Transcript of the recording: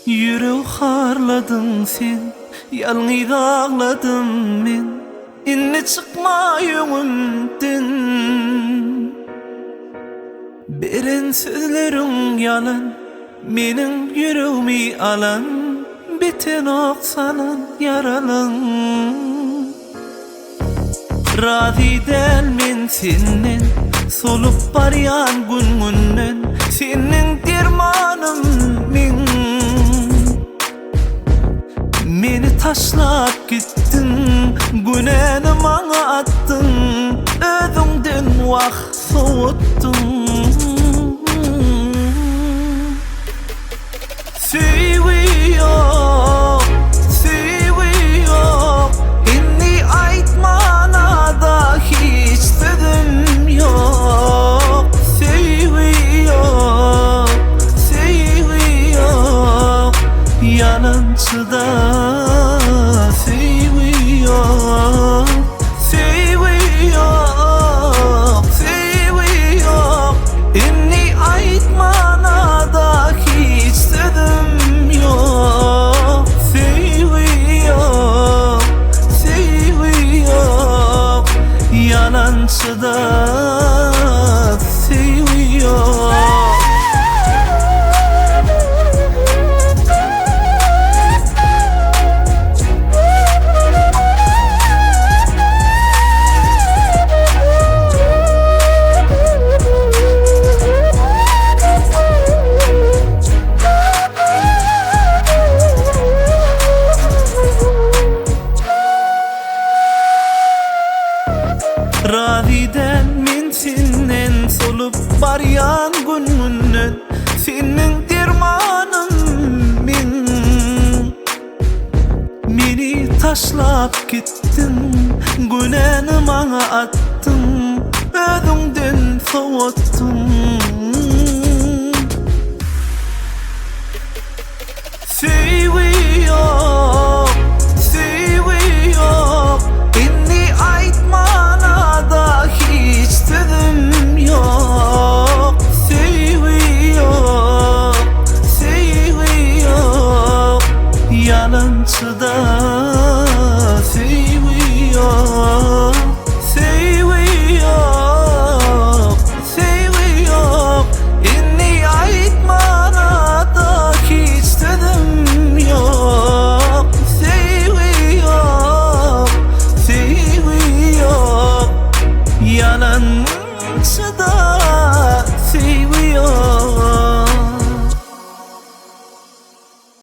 Yürü harladın sen, yalnız ağladım men. İnni çıkma yüngünden. Beren sözlerin yalan, menin yüreğimi alan. Biten oksalan yaralan. Razı del men senden, solup baryan gün-günden. Senin dermanın men. Meni taşlap gittin, güneni bana attın. Özüngden vakt soğuttun. Sevgi yok, sevgi yok. İnni aytmana da hiç sözüm yok. Sevgi yok, sevgi yok. Yalancıda sevgi yok, sevgi yok, sevgi yok. İnni aytmana da hiç sözüm yok. Sevgi yok, sevgi yok. Yalancıda sevgi yok. Radiden men senden, solup baryan gün-günden. Senin dermanın men. Meni taşlap gittin, güneni bana attın. Özüngden soğuttun.